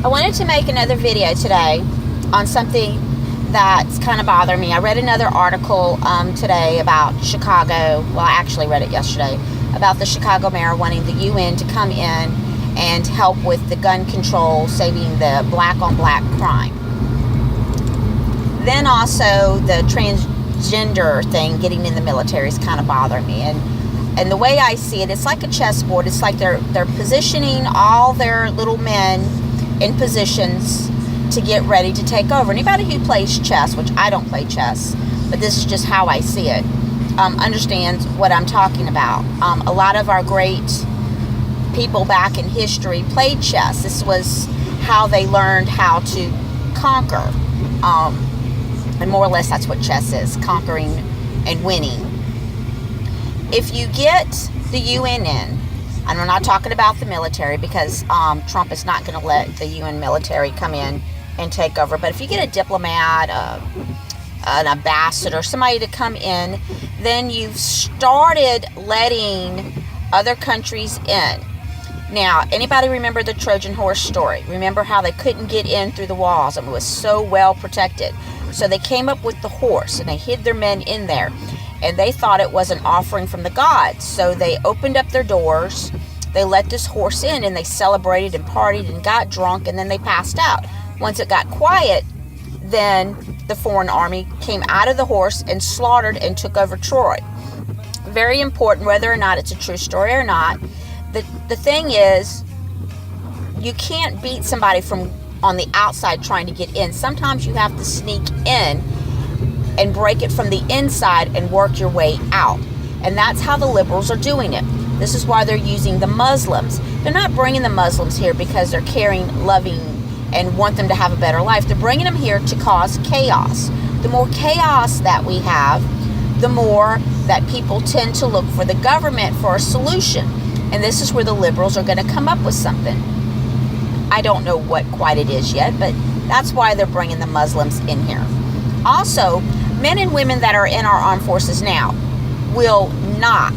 I wanted to make another video today on something that's kind of bothering me. I read another article today about Chicago. Well, I actually read it yesterday about the Chicago mayor wanting the UN to come in and help with the gun control, saving the black on black crime. Then also the transgender thing, getting in the military, is kind of bothering me. And the way I see it, it's like a chessboard. It's like they're positioning all their little men in positions to get ready to take over. Anybody who plays chess, which I don't play chess, but this is just how I see it, understands what I'm talking about. A lot of our great people back in history played chess. This was how they learned how to conquer. And more or less that's what chess is, conquering and winning. If you get the UN in, and we're not talking about the military because Trump is not going to let the UN military come in and take over. But if you get a diplomat, an ambassador, somebody to come in, then you've started letting other countries in. Now, anybody remember the Trojan horse story? Remember how they couldn't get in through the walls and it was so well protected? So they came up with the horse and they hid their men in there. And they thought it was an offering from the gods. So they opened up their doors, they let this horse in, and they celebrated and partied and got drunk, and then they passed out. Once it got quiet, then the foreign army came out of the horse and slaughtered and took over Troy. Very important, whether or not it's a true story or not. The thing is, you can't beat somebody from on the outside trying to get in. Sometimes you have to sneak in and break it from the inside and work your way out. And that's how the liberals are doing it. This is why they're using the Muslims. They're not bringing the Muslims here because they're caring, loving, and want them to have a better life. They're bringing them here to cause chaos. The more chaos that we have, the more that people tend to look for the government for a solution. And this is where the liberals are going to come up with something. I don't know what quite it is yet, but that's why they're bringing the Muslims in here. Also, men and women that are in our armed forces now will not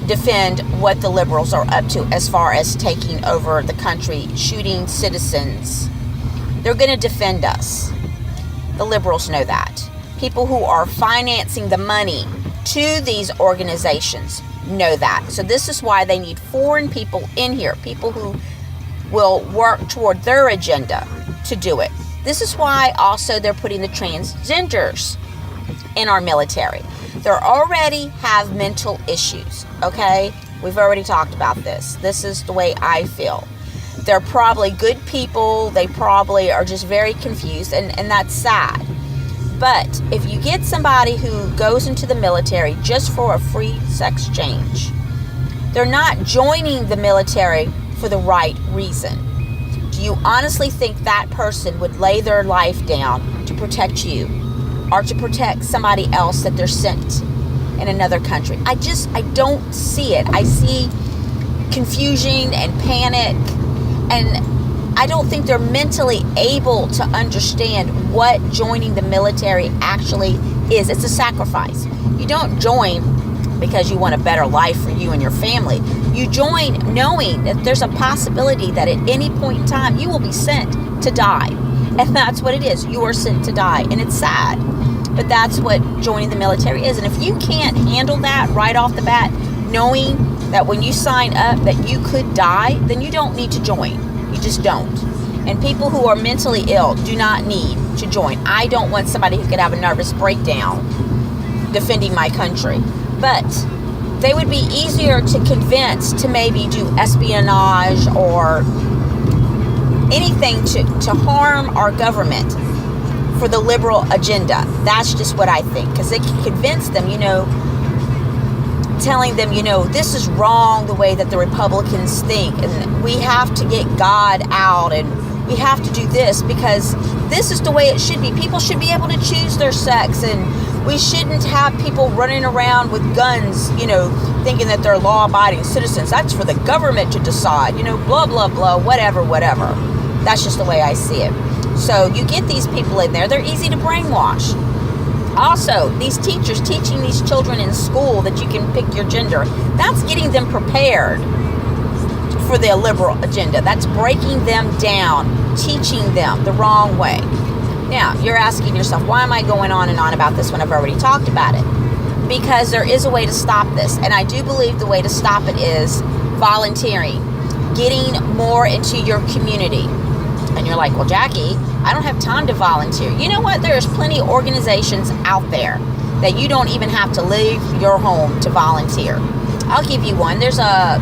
defend what the liberals are up to as far as taking over the country, shooting citizens. They're going to defend us. The liberals know that. People who are financing the money to these organizations know that. So this is why they need foreign people in here, people who will work toward their agenda to do it. This is why also they're putting the transgenders in our military. They already have mental issues, okay? We've already talked about this. This is the way I feel. They're probably good people. They probably are just very confused, and that's sad. But if you get somebody who goes into the military just for a free sex change, they're not joining the military for the right reason. Do you honestly think that person would lay their life down to protect you or to protect somebody else that they're sent in another country? I don't see it. I see confusion and panic, and I don't think they're mentally able to understand what joining the military actually is. It's a sacrifice. You don't join because you want a better life for you and your family. You join knowing that there's a possibility that at any point in time you will be sent to die. And that's what it is. You are sent to die. And it's sad. But that's what joining the military is. And if you can't handle that right off the bat, knowing that when you sign up that you could die, then you don't need to join. You just don't. And people who are mentally ill do not need to join. I don't want somebody who could have a nervous breakdown defending my country. But they would be easier to convince to maybe do espionage or anything to harm our government for the liberal agenda. That's just what I think. Because they can convince them, telling them, this is wrong the way that the Republicans think. And we have to get God out and we have to do this because this is the way it should be. People should be able to choose their sex, and we shouldn't have people running around with guns, thinking that they're law-abiding citizens. That's for the government to decide, blah, blah, blah, whatever. That's just the way I see it. So you get these people in there, they're easy to brainwash. Also, these teachers teaching these children in school that you can pick your gender, that's getting them prepared for the liberal agenda. That's breaking them down, teaching them the wrong way. Now, you're asking yourself, why am I going on and on about this when I've already talked about it? Because there is a way to stop this. And I do believe the way to stop it is volunteering, getting more into your community. And you're like, well, Jackie, I don't have time to volunteer. You know what? There's plenty of organizations out there that you don't even have to leave your home to volunteer. I'll give you one. There's a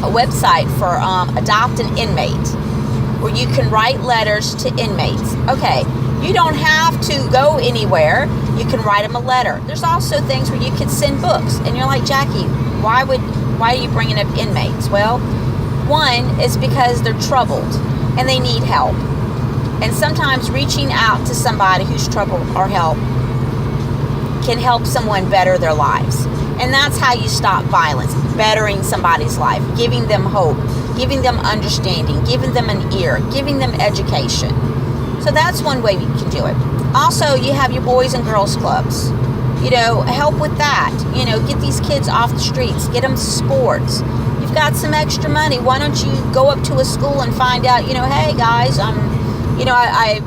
website for Adopt an Inmate, where you can write letters to inmates. Okay, you don't have to go anywhere. You can write them a letter. There's also things where you can send books. And you're like, Jackie, why are you bringing up inmates? Well, one is because they're troubled and they need help. And sometimes reaching out to somebody who's troubled or help can help someone better their lives. And that's how you stop violence, bettering somebody's life, giving them hope, giving them understanding, giving them an ear, giving them education. So that's one way you can do it. Also, you have your boys and girls clubs. You know, help with that. You know, get these kids off the streets, get them sports. You've got some extra money. Why don't you go up to a school and find out, you know, hey guys, I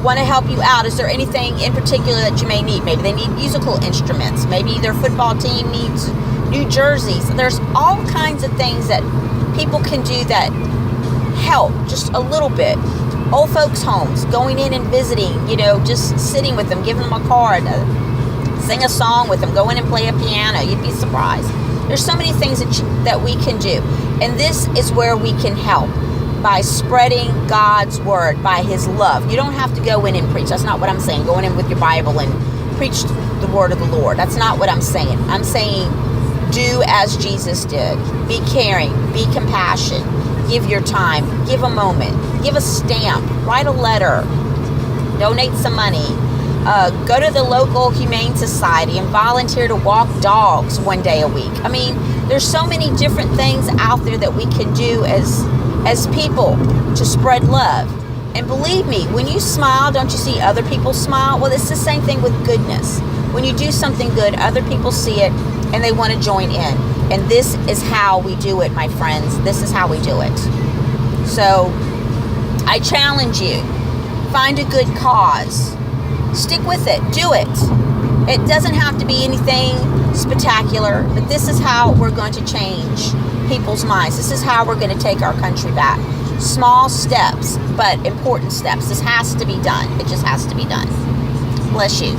want to help you out. Is there anything in particular that you may need? Maybe they need musical instruments. Maybe their football team needs new jerseys. There's all kinds of things that people can do that help just a little bit. Old folks' homes, going in and visiting, you know, just sitting with them, giving them a card, sing a song with them, go in and play a piano. You'd be surprised. There's so many things that we can do. And this is where we can help, by spreading God's word, by his love. You don't have to go in and preach. That's not what I'm saying. Going in with your Bible and preach the word of the Lord. That's not what I'm saying. I'm saying do as Jesus did. Be caring. Be compassionate. Give your time. Give a moment. Give a stamp. Write a letter. Donate some money. Go to the local humane society and volunteer to walk dogs one day a week. I mean, there's so many different things out there that we can do as people to spread love. And believe me, when you smile, don't you see other people smile? Well, it's the same thing with goodness. When you do something good, other people see it and they want to join in. And this is how we do it, my friends. This is how we do it. So I challenge you, find a good cause. Stick with it. Do it. It doesn't have to be anything spectacular, but this is how we're going to change people's minds. This is how we're going to take our country back. Small steps, but important steps. This has to be done. It just has to be done. Bless you.